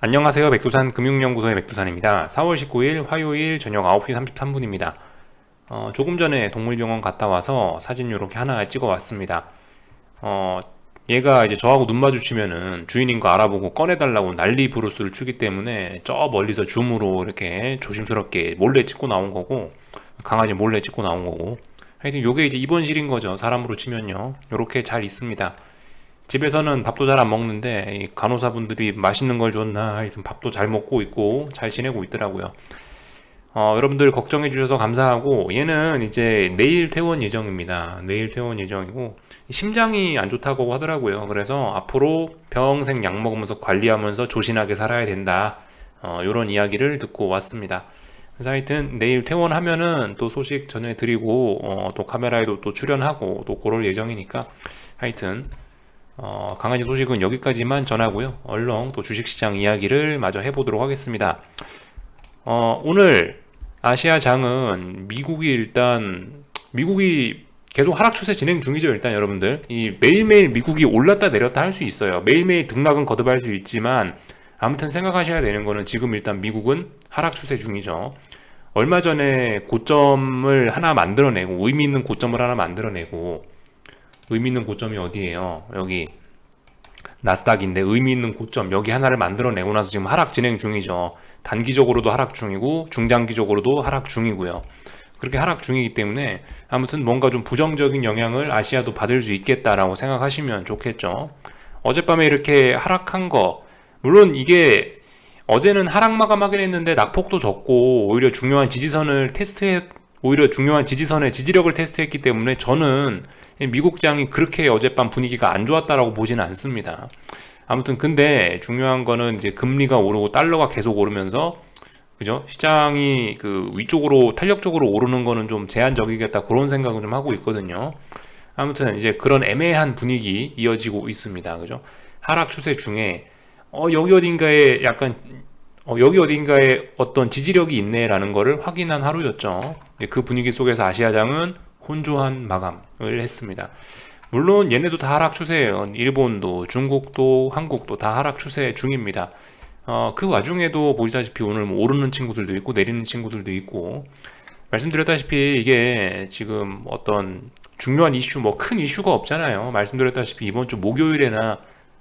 안녕하세요. 백두산 금융연구소의 백두산입니다. 4월 19일 화요일 저녁 9시 33분입니다. 조금 전에 동물병원 갔다 와서 사진 요렇게 하나 찍어 왔습니다. 얘가 이제 저하고 눈 마주치면은 주인인 거 알아보고 꺼내달라고 난리 부르스를 추기 때문에 저 멀리서 줌으로 이렇게 조심스럽게 몰래 찍고 나온 거고, 강아지 몰래 찍고 나온 거고, 하여튼 요게 이제 입원실인 거죠. 사람으로 치면요. 요렇게 잘 있습니다. 집에서는 밥도 잘 안 먹는데 이 간호사분들이 맛있는 걸 줬나 하여튼 밥도 잘 먹고 있고 잘 지내고 있더라고요. 여러분들 걱정해 주셔서 감사하고, 얘는 이제 내일 퇴원 예정입니다. 내일 퇴원 예정이고 심장이 안 좋다고 하더라고요. 그래서 앞으로 평생 약 먹으면서 관리하면서 조신하게 살아야 된다, 이런 이야기를 듣고 왔습니다. 그래서 하여튼 내일 퇴원하면은 또 소식 전해드리고, 또 카메라에도 또 출연하고 또 그럴 예정이니까, 하여튼 강아지 소식은 여기까지만 전하고요. 얼렁 또 주식시장 이야기를 마저 해보도록 하겠습니다. 오늘 아시아장은 미국이 계속 하락 추세 진행 중이죠. 일단 여러분들 이 매일매일 미국이 올랐다 내렸다 할 수 있어요. 매일매일 등락은 거듭할 수 있지만 아무튼 생각하셔야 되는 거는 지금 일단 미국은 하락 추세 중이죠. 얼마 전에 고점을 하나 만들어내고, 의미 있는 고점을 하나 만들어내고, 의미 있는 고점이 어디예요? 여기 나스닥인데 의미 있는 고점 여기 하나를 만들어내고 나서 지금 하락 진행 중이죠. 단기적으로도 하락 중이고 중장기적으로도 하락 중이고요. 그렇게 하락 중이기 때문에 아무튼 뭔가 좀 부정적인 영향을 아시아도 받을 수 있겠다라고 생각하시면 좋겠죠. 어젯밤에 이렇게 하락한 거, 물론 이게 어제는 하락 마감하긴 했는데 낙폭도 적고 오히려 중요한 지지선의 지지력을 테스트했기 때문에 저는 미국장이 그렇게 어젯밤 분위기가 안 좋았다라고 보지는 않습니다. 아무튼 근데 중요한 거는 이제 금리가 오르고 달러가 계속 오르면서, 그죠? 시장이 그 위쪽으로 탄력적으로 오르는 거는 좀 제한적이겠다, 그런 생각을 좀 하고 있거든요. 아무튼 이제 그런 애매한 분위기 이어지고 있습니다. 그죠? 하락 추세 중에 여기 어딘가에 어떤 지지력이 있네라는 거를 확인한 하루였죠. 그 분위기 속에서 아시아장은 혼조한 마감을 했습니다. 물론 얘네도 다 하락 추세예요. 일본도, 중국도, 한국도 다 하락 추세 중입니다. 그 와중에도 보시다시피 오늘 뭐 오르는 친구들도 있고 내리는 친구들도 있고, 말씀드렸다시피 이게 지금 어떤 중요한 이슈, 뭐 큰 이슈가 없잖아요. 말씀드렸다시피 이번 주 목요일에나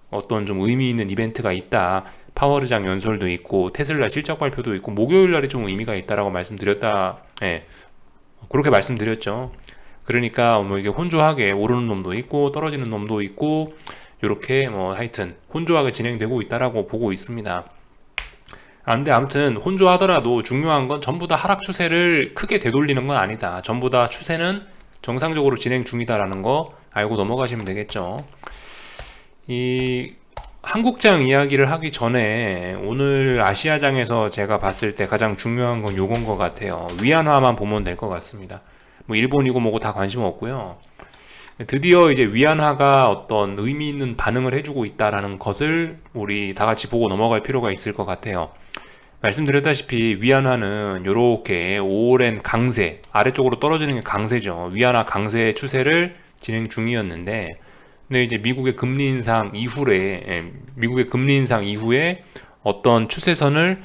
어떤 좀 의미 있는 이벤트가 있다, 파워르장 연설도 있고 테슬라 실적 발표도 있고 목요일 날이 좀 의미가 있다라고 말씀드렸다. 예, 그렇게 말씀드렸죠. 그러니까 뭐 이게 혼조하게 오르는 놈도 있고 떨어지는 놈도 있고 이렇게 뭐 하여튼 혼조하게 진행되고 있다라고 보고 있습니다. 근데 아무튼 혼조하더라도 중요한 건 전부 다 하락 추세를 크게 되돌리는 건 아니다. 전부 다 추세는 정상적으로 진행 중이다라는 거 알고 넘어가시면 되겠죠. 이 한국장 이야기를 하기 전에 오늘 아시아장에서 제가 봤을 때 가장 중요한 건 요건 것 같아요. 위안화만 보면 될 것 같습니다. 뭐 일본이고 뭐고 다 관심 없고요. 드디어 이제 위안화가 어떤 의미 있는 반응을 해주고 있다라는 것을 우리 다 같이 보고 넘어갈 필요가 있을 것 같아요. 말씀드렸다시피 위안화는 이렇게 오랜 강세, 아래쪽으로 떨어지는 게 강세죠. 위안화 강세 추세를 진행 중이었는데, 근데 이제 미국의 금리 인상 이후에 어떤 추세선을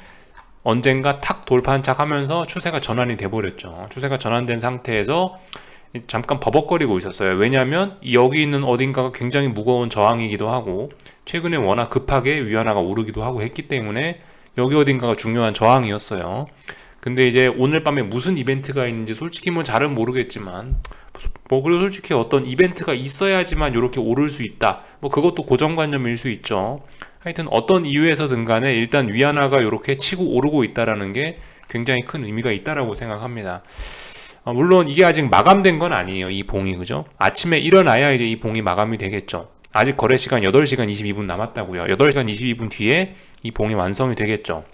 언젠가 탁 돌파한 척 하면서 추세가 전환이 돼버렸죠. 추세가 전환된 상태에서 잠깐 버벅거리고 있었어요. 왜냐하면 여기 있는 어딘가가 굉장히 무거운 저항이기도 하고 최근에 워낙 급하게 위안화가 오르기도 하고 했기 때문에 여기 어딘가가 중요한 저항이었어요. 근데 이제 오늘 밤에 무슨 이벤트가 있는지 솔직히 뭐 잘은 모르겠지만, 뭐 그리고 솔직히 어떤 이벤트가 있어야지만 이렇게 오를 수 있다, 뭐 그것도 고정관념일 수 있죠. 하여튼 어떤 이유에서든 간에 일단 위안화가 이렇게 치고 오르고 있다라는 게 굉장히 큰 의미가 있다라고 생각합니다. 물론 이게 아직 마감된 건 아니에요, 이 봉이. 그죠? 아침에 일어나야 이제 이 봉이 마감이 되겠죠. 아직 거래 시간 8시간 22분 남았다고요. 8시간 22분 뒤에 이 봉이 완성이 되겠죠.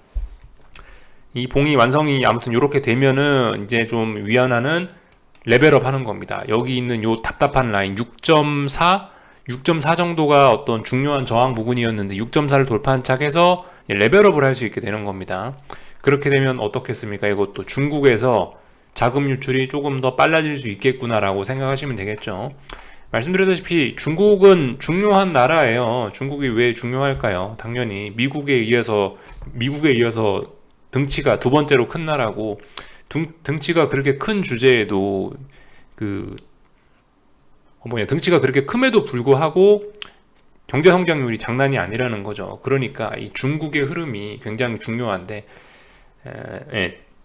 이 봉이 완성이 아무튼 이렇게 되면은 이제 좀 위안화는 레벨업 하는 겁니다. 여기 있는 요 답답한 라인 6.4 정도가 어떤 중요한 저항 부분이었는데 6.4를 돌파한 착해서 레벨업을 할 수 있게 되는 겁니다. 그렇게 되면 어떻겠습니까? 이것도 중국에서 자금 유출이 조금 더 빨라질 수 있겠구나라고 생각하시면 되겠죠. 말씀드렸다시피 중국은 중요한 나라예요. 중국이 왜 중요할까요? 당연히 미국에 이어서 등치가 두 번째로 큰 나라고, 등치가 그렇게 큰 주제에도 그 등치가 그렇게 큼에도 불구하고 경제 성장률이 장난이 아니라는 거죠. 그러니까 이 중국의 흐름이 굉장히 중요한데,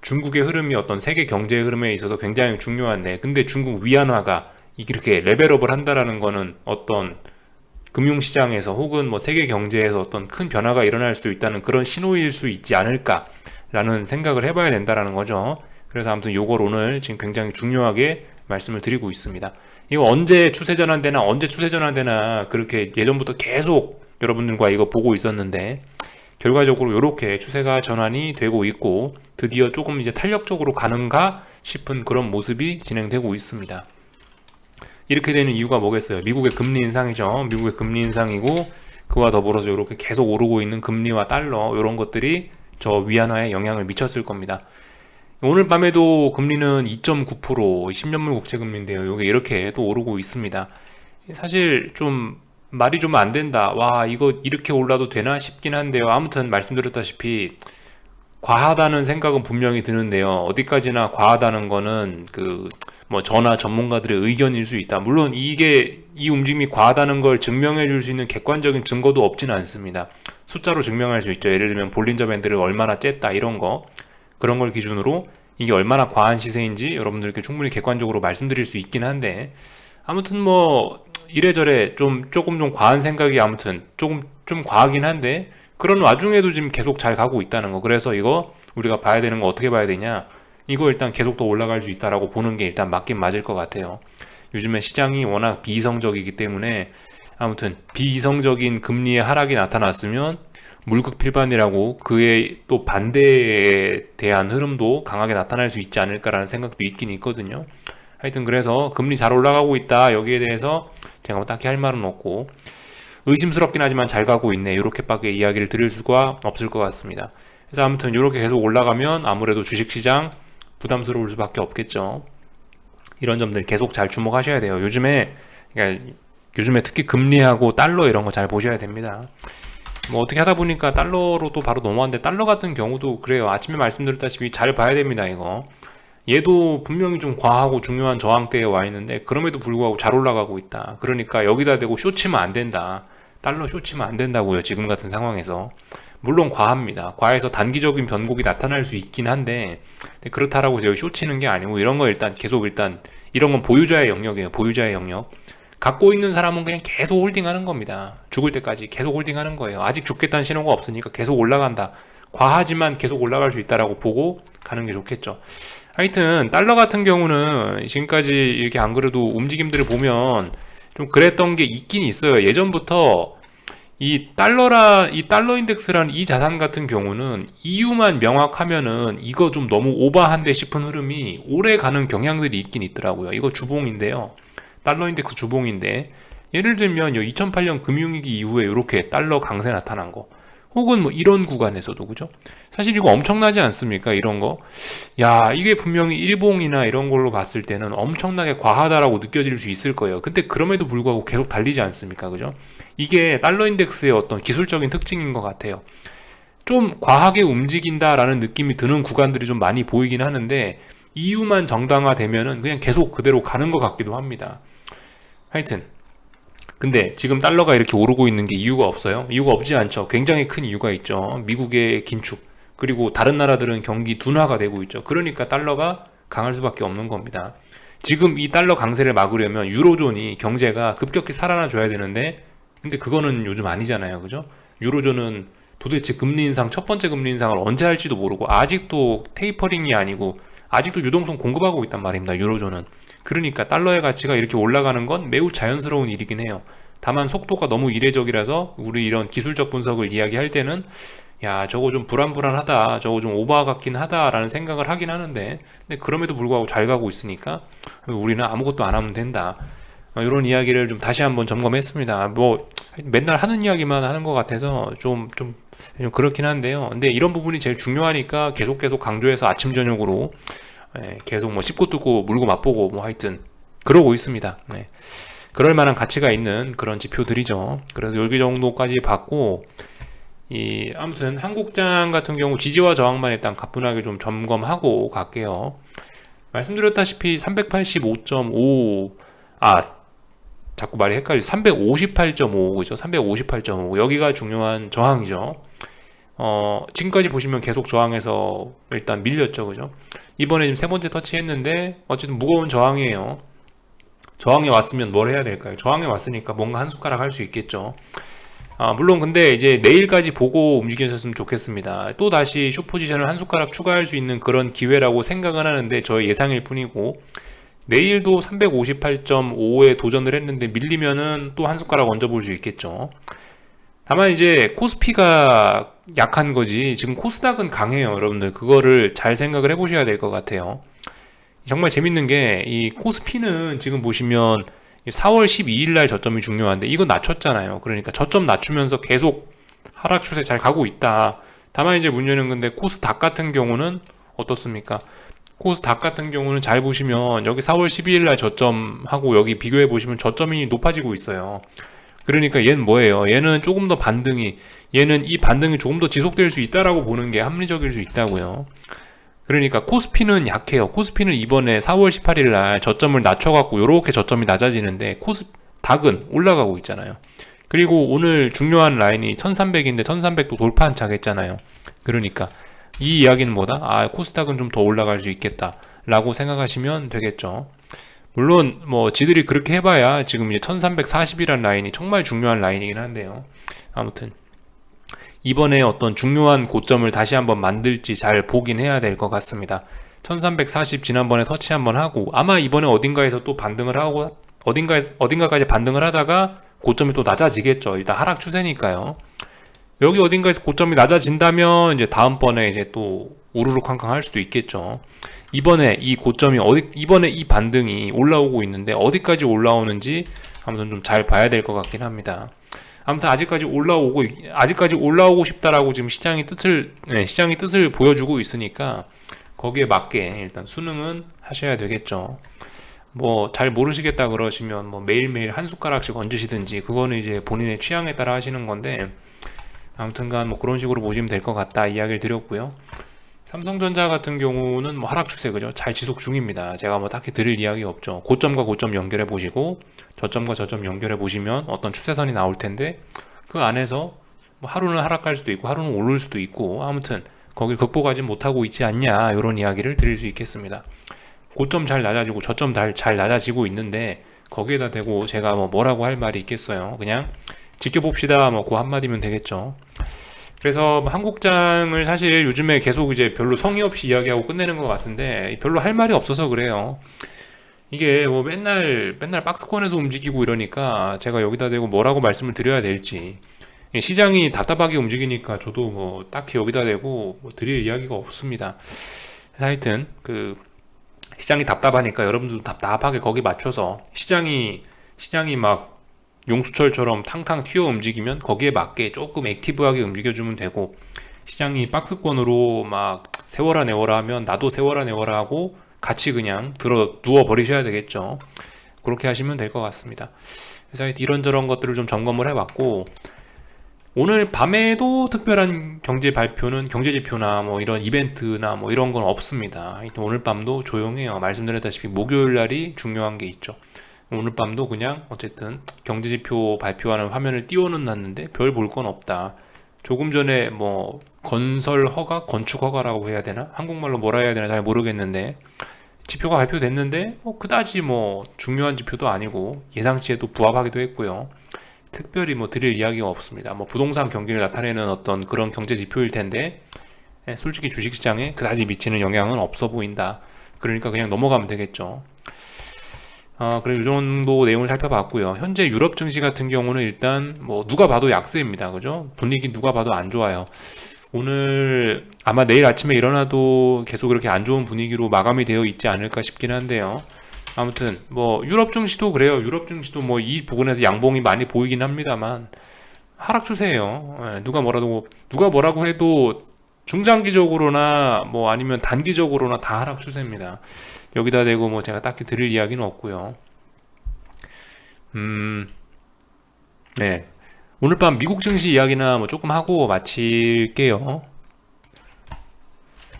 중국의 흐름이 어떤 세계 경제의 흐름에 있어서 굉장히 중요한데, 근데 중국 위안화가 이렇게 레벨업을 한다라는 거는 어떤 금융시장에서 혹은 뭐 세계 경제에서 어떤 큰 변화가 일어날 수 있다는 그런 신호일 수 있지 않을까라는 생각을 해봐야 된다라는 거죠. 그래서 아무튼 요걸 오늘 지금 굉장히 중요하게 말씀을 드리고 있습니다. 이거 언제 추세 전환되나 그렇게 예전부터 계속 여러분들과 이거 보고 있었는데, 결과적으로 이렇게 추세가 전환이 되고 있고 드디어 조금 이제 탄력적으로 가는가 싶은 그런 모습이 진행되고 있습니다. 이렇게 되는 이유가 뭐겠어요? 미국의 금리 인상이죠. 미국의 금리 인상이고, 그와 더불어서 이렇게 계속 오르고 있는 금리와 달러, 이런 것들이 저 위안화에 영향을 미쳤을 겁니다. 오늘 밤에도 금리는 2.9%, 10년물 국채금리인데요. 이게 이렇게 또 오르고 있습니다. 사실 좀 말이 좀 안 된다. 와, 이거 이렇게 올라도 되나 싶긴 한데요. 아무튼 말씀드렸다시피 과하다는 생각은 분명히 드는데요. 어디까지나 과하다는 거는 저나 전문가들의 의견일 수 있다. 물론 이 움직임이 과하다는 걸 증명해 줄 수 있는 객관적인 증거도 없지는 않습니다. 숫자로 증명할 수 있죠. 예를 들면 볼린저 밴드를 얼마나 쬐다 이런 거, 그런 걸 기준으로 이게 얼마나 과한 시세인지 여러분들께 충분히 객관적으로 말씀드릴 수 있긴 한데, 아무튼 뭐 이래저래 조금 좀 과한 생각이 아무튼 좀 과하긴 한데, 그런 와중에도 지금 계속 잘 가고 있다는 거. 그래서 이거 우리가 봐야 되는 거 어떻게 봐야 되냐, 이거 일단 계속 더 올라갈 수 있다라고 보는 게 일단 맞긴 맞을 것 같아요. 요즘에 시장이 워낙 비이성적이기 때문에, 아무튼 비이성적인 금리의 하락이 나타났으면 물극필반이라고 그의 또 반대에 대한 흐름도 강하게 나타날 수 있지 않을까라는 생각도 있긴 있거든요. 하여튼 그래서 금리 잘 올라가고 있다, 여기에 대해서 제가 뭐 딱히 할 말은 없고, 의심스럽긴 하지만 잘 가고 있네, 이렇게밖에 이야기를 드릴 수가 없을 것 같습니다. 그래서 아무튼 이렇게 계속 올라가면 아무래도 주식시장 부담스러울 수밖에 없겠죠. 이런 점들 계속 잘 주목하셔야 돼요. 그러니까 요즘에 특히 금리하고 달러 이런 거 잘 보셔야 됩니다. 뭐 어떻게 하다 보니까 달러로 또 바로 넘어왔는데, 달러 같은 경우도 그래요. 아침에 말씀드렸다시피 잘 봐야 됩니다. 이거 얘도 분명히 좀 과하고 중요한 저항대에 와 있는데, 그럼에도 불구하고 잘 올라가고 있다. 그러니까 여기다 대고 쇼치면 안 된다. 달러 쇼치면 안 된다고요. 지금 같은 상황에서. 물론 과합니다. 과해서 단기적인 변곡이 나타날 수 있긴 한데, 그렇다라고 제가 쇼치는 게 아니고, 이런 거 일단 이런 건 보유자의 영역이에요. 보유자의 영역. 갖고 있는 사람은 그냥 계속 홀딩하는 겁니다. 죽을 때까지 계속 홀딩하는 거예요. 아직 죽겠다는 신호가 없으니까 계속 올라간다. 과하지만 계속 올라갈 수 있다라고 보고 가는 게 좋겠죠. 하여튼 달러 같은 경우는 지금까지 이렇게 안 그래도 움직임들을 보면 좀 그랬던 게 있긴 있어요. 예전부터 이 달러 인덱스라는 이 자산 같은 경우는 이유만 명확하면은 이거 좀 너무 오버한데 싶은 흐름이 오래 가는 경향들이 있긴 있더라고요. 이거 주봉인데요. 달러 인덱스 주봉인데, 예를 들면 2008년 금융위기 이후에 이렇게 달러 강세 나타난 거, 혹은 뭐 이런 구간에서도, 그죠? 사실 이거 엄청나지 않습니까? 이런 거. 야, 이게 분명히 일봉이나 이런 걸로 봤을 때는 엄청나게 과하다라고 느껴질 수 있을 거예요. 근데 그럼에도 불구하고 계속 달리지 않습니까? 그죠? 이게 달러 인덱스의 어떤 기술적인 특징인 것 같아요. 좀 과하게 움직인다라는 느낌이 드는 구간들이 좀 많이 보이긴 하는데, 이유만 정당화되면은 그냥 계속 그대로 가는 것 같기도 합니다. 하여튼 근데 지금 달러가 이렇게 오르고 있는 게 이유가 없어요? 이유가 없지 않죠. 굉장히 큰 이유가 있죠. 미국의 긴축, 그리고 다른 나라들은 경기 둔화가 되고 있죠. 그러니까 달러가 강할 수밖에 없는 겁니다. 지금 이 달러 강세를 막으려면 유로존이 경제가 급격히 살아나 줘야 되는데, 근데 그거는 요즘 아니잖아요. 그죠? 유로존은 도대체 첫 번째 금리 인상을 언제 할지도 모르고, 아직도 테이퍼링이 아니고 아직도 유동성 공급하고 있단 말입니다. 유로존은. 그러니까 달러의 가치가 이렇게 올라가는 건 매우 자연스러운 일이긴 해요. 다만 속도가 너무 이례적이라서 우리 이런 기술적 분석을 이야기할 때는, 야, 저거 좀 불안불안하다, 저거 좀 오버 같긴 하다라는 생각을 하긴 하는데, 근데 그럼에도 불구하고 잘 가고 있으니까 우리는 아무것도 안 하면 된다, 이런 이야기를 좀 다시 한번 점검했습니다. 뭐 맨날 하는 이야기만 하는 것 같아서 좀 그렇긴 한데요. 근데 이런 부분이 제일 중요하니까 계속 강조해서 아침 저녁으로 계속 뭐 씹고 뜯고 물고 맛보고 뭐 하여튼 그러고 있습니다. 그럴 만한 가치가 있는 그런 지표들이죠. 그래서 여기 정도까지 봤고, 아무튼 한국장 같은 경우 지지와 저항만 일단 가뿐하게 좀 점검하고 갈게요. 말씀드렸다시피 385.5, 자꾸 말이 헷갈리죠. 358.5, 그죠? 358.5. 여기가 중요한 저항이죠. 지금까지 보시면 계속 저항해서 일단 밀렸죠, 그죠? 이번에 지금 세 번째 터치했는데, 어쨌든 무거운 저항이에요. 저항에 왔으면 뭘 해야 될까요? 저항에 왔으니까 뭔가 한 숟가락 할 수 있겠죠. 물론 근데 이제 내일까지 보고 움직여줬으면 좋겠습니다. 또 다시 숏 포지션을 한 숟가락 추가할 수 있는 그런 기회라고 생각은 하는데 저의 예상일 뿐이고, 내일도 358.5에 도전을 했는데 밀리면은 또 한 숟가락 얹어볼 수 있겠죠. 다만 이제 코스피가 약한 거지 지금 코스닥은 강해요. 여러분들 그거를 잘 생각을 해보셔야 될 것 같아요. 정말 재밌는 게 이 코스피는 지금 보시면 4월 12일 날 저점이 중요한데 이거 낮췄잖아요. 그러니까 저점 낮추면서 계속 하락 추세 잘 가고 있다. 다만 이제 문제는 근데 코스닥 같은 경우는 어떻습니까? 코스닥 같은 경우는 잘 보시면 여기 4월 12일 날 저점하고 여기 비교해 보시면 저점이 높아지고 있어요. 그러니까 얘는 뭐예요? 얘는 조금 더 반등이, 얘는 이 반등이 조금 더 지속될 수 있다라고 보는 게 합리적일 수 있다고요. 그러니까 코스피는 약해요. 코스피는 이번에 4월 18일 날 저점을 낮춰갖고 요렇게 저점이 낮아지는데 코스닥은 올라가고 있잖아요. 그리고 오늘 중요한 라인이 1300인데 1300도 돌파한 차겠잖아요. 그러니까 이 이야기는 뭐다? 코스닥은 좀 더 올라갈 수 있겠다 라고 생각하시면 되겠죠. 물론 뭐 지들이 그렇게 해봐야 지금 이제 1340이라는 라인이 정말 중요한 라인이긴 한데요. 아무튼 이번에 어떤 중요한 고점을 다시 한번 만들지 잘 보긴 해야 될 것 같습니다. 1340 지난번에 터치 한번 하고 아마 이번에 어딘가에서 또 반등을 하고 어딘가까지 반등을 하다가 고점이 또 낮아지겠죠. 일단 하락 추세니까요. 여기 어딘가에서 고점이 낮아진다면 이제 다음번에 이제 또 우르르 쾅쾅 할 수도 있겠죠. 이번에 이 고점이 이번에 이 반등이 올라오고 있는데 어디까지 올라오는지 아무튼 좀 잘 봐야 될 것 같긴 합니다. 아무튼 아직까지 올라오고 싶다라고 지금 시장이 뜻을 보여주고 있으니까 거기에 맞게 일단 수능은 하셔야 되겠죠. 뭐 잘 모르시겠다 그러시면 뭐 매일매일 한 숟가락씩 얹으시든지 그거는 이제 본인의 취향에 따라 하시는 건데 아무튼간 뭐 그런 식으로 보시면 될 것 같다 이야기를 드렸고요. 삼성전자 같은 경우는 뭐 하락 추세 그죠? 잘 지속 중입니다. 제가 뭐 딱히 드릴 이야기 없죠. 고점과 고점 연결해 보시고 저점과 저점 연결해 보시면 어떤 추세선이 나올 텐데 그 안에서 뭐 하루는 하락할 수도 있고 하루는 오를 수도 있고 아무튼 거길 극복하지 못하고 있지 않냐 이런 이야기를 드릴 수 있겠습니다. 고점 잘 낮아지고 저점 잘 낮아지고 있는데 거기에다 대고 제가 뭐라고 할 말이 있겠어요. 그냥 지켜봅시다 뭐 그 한마디면 되겠죠. 그래서 한국장을 사실 요즘에 계속 이제 별로 성의 없이 이야기하고 끝내는 것 같은데 별로 할 말이 없어서 그래요. 이게 뭐 맨날 박스권에서 움직이고 이러니까 제가 여기다 대고 뭐라고 말씀을 드려야 될지 시장이 답답하게 움직이니까 저도 뭐 딱히 여기다 대고 뭐 드릴 이야기가 없습니다. 하여튼 그 시장이 답답하니까 여러분들도 답답하게 거기 맞춰서 시장이 막 용수철처럼 탕탕 튀어 움직이면 거기에 맞게 조금 액티브하게 움직여주면 되고 시장이 박스권으로 막 세워라 내워라 하면 나도 세워라 내워라 하고 같이 그냥 누워 버리셔야 되겠죠. 그렇게 하시면 될 것 같습니다. 그래서 이런저런 것들을 좀 점검을 해봤고 오늘 밤에도 특별한 경제 지표나 뭐 이런 이벤트나 뭐 이런 건 없습니다. 오늘 밤도 조용해요. 말씀드렸다시피 목요일 날이 중요한 게 있죠. 오늘 밤도 그냥 어쨌든 경제지표 발표하는 화면을 띄워놓았는데 별 볼 건 없다. 조금 전에 뭐 건설 허가, 건축 허가라고 해야 되나? 한국말로 뭐라 해야 되나 잘 모르겠는데 지표가 발표됐는데 뭐 그다지 뭐 중요한 지표도 아니고 예상치에도 부합하기도 했고요. 특별히 뭐 드릴 이야기가 없습니다. 뭐 부동산 경기를 나타내는 어떤 그런 경제 지표일 텐데 솔직히 주식시장에 그다지 미치는 영향은 없어 보인다. 그러니까 그냥 넘어가면 되겠죠. 그리고 이 정도 내용을 살펴봤고요. 현재 유럽 증시 같은 경우는 일단 뭐 누가 봐도 약세입니다. 그죠? 분위기 누가 봐도 안 좋아요. 오늘 아마 내일 아침에 일어나도 계속 그렇게 안 좋은 분위기로 마감이 되어 있지 않을까 싶긴 한데요. 아무튼 뭐 유럽 증시도 그래요. 유럽 증시도 뭐 이 부분에서 양봉이 많이 보이긴 합니다만 하락 추세예요. 누가 뭐라고 해도 중장기적으로나 뭐 아니면 단기적으로나 다 하락 추세입니다. 여기다 대고 뭐 제가 딱히 드릴 이야기는 없고요. 음, 네. 오늘 밤 미국 증시 이야기나 뭐 조금 하고 마칠게요.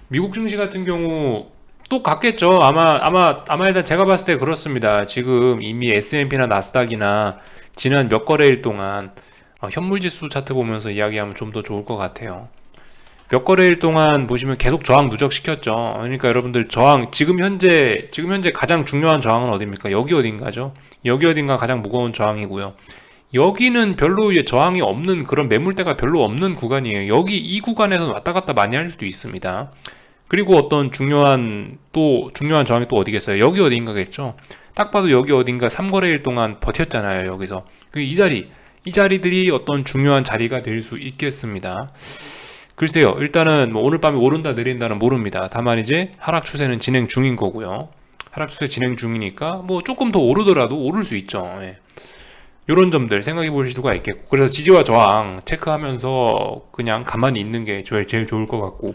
미국 증시 같은 경우 또 갔겠죠. 아마 일단 제가 봤을 때 그렇습니다. 지금 이미 S&P나 나스닥이나 지난 몇 거래일 동안 현물 지수 차트 보면서 이야기하면 좀 더 좋을 것 같아요. 몇 거래일 동안 보시면 계속 저항 누적시켰죠. 그러니까 여러분들 저항 지금 현재 가장 중요한 저항은 어디입니까? 여기 어딘가죠. 여기 어딘가 가장 무거운 저항이고요. 여기는 별로 이제 저항이 없는 그런 매물대가 별로 없는 구간이에요. 여기 이 구간에서 왔다 갔다 많이 할 수도 있습니다. 그리고 어떤 중요한 저항이 또 어디겠어요? 여기 어딘가겠죠. 딱 봐도 여기 어딘가 3거래일 동안 버텼잖아요. 여기서 이 자리들이 어떤 중요한 자리가 될 수 있겠습니다. 글쎄요. 일단은 뭐 오늘 밤에 오른다 내린다는 모릅니다. 다만 이제 하락 추세는 진행 중인 거고요. 하락 추세 진행 중이니까 뭐 조금 더 오르더라도 오를 수 있죠. 예. 이런 점들 생각해 보실 수가 있겠고, 그래서 지지와 저항 체크하면서 그냥 가만히 있는 게 제일 좋을 것 같고,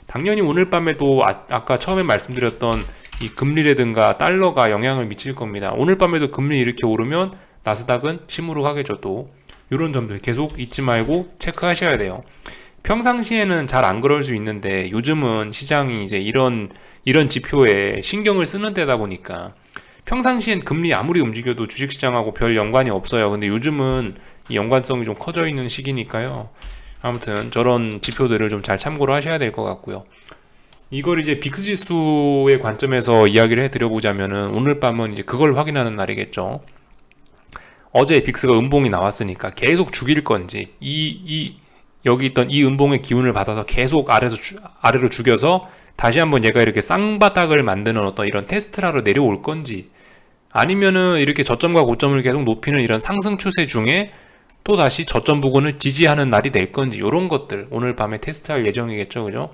당연히 오늘 밤에도 아까 처음에 말씀드렸던 이 금리라든가 달러가 영향을 미칠 겁니다. 오늘 밤에도 금리 이렇게 오르면 나스닥은 시무룩하겠죠. 또 이런 점들 계속 잊지 말고 체크하셔야 돼요. 평상시에는 잘 안 그럴 수 있는데 요즘은 시장이 이제 이런 지표에 신경을 쓰는 때다 보니까 평상시엔 금리 아무리 움직여도 주식시장하고 별 연관이 없어요. 근데 요즘은 이 연관성이 좀 커져 있는 시기니까요. 아무튼 저런 지표들을 좀 잘 참고를 하셔야 될 것 같고요. 이걸 이제 빅스 지수의 관점에서 이야기를 해드려보자면은 오늘 밤은 이제 그걸 확인하는 날이겠죠. 어제 빅스가 음봉이 나왔으니까 계속 죽일 건지 여기 있던 이 음봉의 기운을 받아서 계속 아래로 죽여서 다시 한번 얘가 이렇게 쌍바닥을 만드는 어떤 이런 테스트라로 내려올 건지, 아니면은 이렇게 저점과 고점을 계속 높이는 이런 상승 추세 중에 또 다시 저점 부근을 지지하는 날이 될 건지, 이런 것들 오늘 밤에 테스트할 예정이겠죠. 그죠?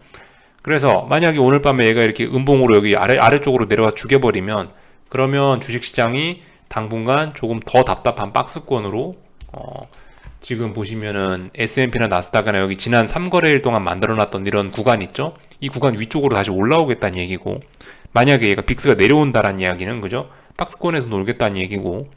그래서 만약에 오늘 밤에 얘가 이렇게 음봉으로 여기 아래쪽으로 내려가 죽여버리면, 그러면 주식시장이 당분간 조금 더 답답한 박스권으로 지금 보시면은 S&P나 나스닥이나 여기 지난 3거래일 동안 만들어놨던 이런 구간 있죠? 이 구간 위쪽으로 다시 올라오겠다는 얘기고, 만약에 얘가 빅스가 내려온다라는 이야기는, 그죠? 박스권에서 놀겠다는 얘기고,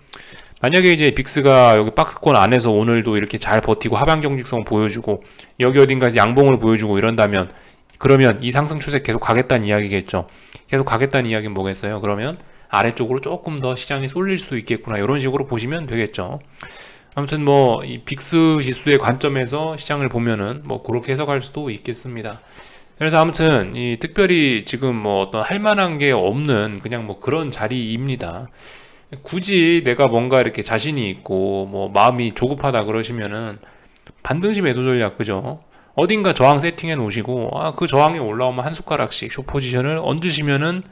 만약에 이제 빅스가 여기 박스권 안에서 오늘도 이렇게 잘 버티고 하방 경직성 보여주고 여기 어딘가에서 양봉을 보여주고 이런다면, 그러면 이 상승 추세 계속 가겠다는 이야기겠죠. 계속 가겠다는 이야기는 뭐겠어요? 그러면 아래쪽으로 조금 더 시장이 쏠릴 수도 있겠구나, 이런 식으로 보시면 되겠죠. 아무튼 뭐 이 빅스 지수의 관점에서 시장을 보면은 뭐 그렇게 해석할 수도 있겠습니다. 그래서 아무튼 이 특별히 지금 뭐 어떤 할 만한 게 없는 그냥 뭐 그런 자리입니다. 굳이 내가 뭔가 이렇게 자신이 있고 뭐 마음이 조급하다 그러시면은 반등시 매도 전략, 그죠? 어딘가 저항 세팅해 놓으시고 그 저항이 올라오면 한 숟가락씩 숏 포지션을 얹으시면은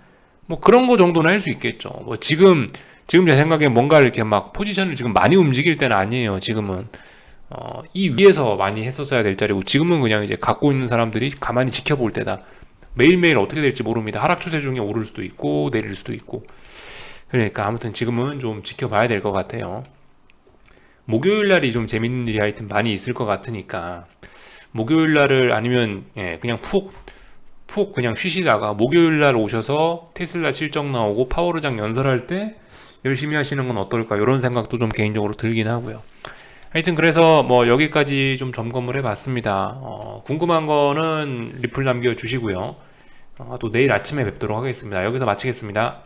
뭐 그런 거 정도는 할 수 있겠죠. 뭐 지금 제 생각에 뭔가 이렇게 막 포지션을 지금 많이 움직일 때는 아니에요. 지금은 이 위에서 많이 했었어야 될 자리고, 지금은 그냥 이제 갖고 있는 사람들이 가만히 지켜볼 때다. 매일매일 어떻게 될지 모릅니다. 하락 추세 중에 오를 수도 있고 내릴 수도 있고. 그러니까 아무튼 지금은 좀 지켜봐야 될 것 같아요. 목요일 날이 좀 재밌는 일이 하여튼 많이 있을 것 같으니까, 목요일 날을 아니면 그냥 푹 그냥 쉬시다가 목요일 날 오셔서 테슬라 실적 나오고 파워르장 연설할 때 열심히 하시는 건 어떨까, 이런 생각도 좀 개인적으로 들긴 하고요. 하여튼 그래서 뭐 여기까지 좀 점검을 해봤습니다. 궁금한 거는 리플 남겨주시고요. 또 내일 아침에 뵙도록 하겠습니다. 여기서 마치겠습니다.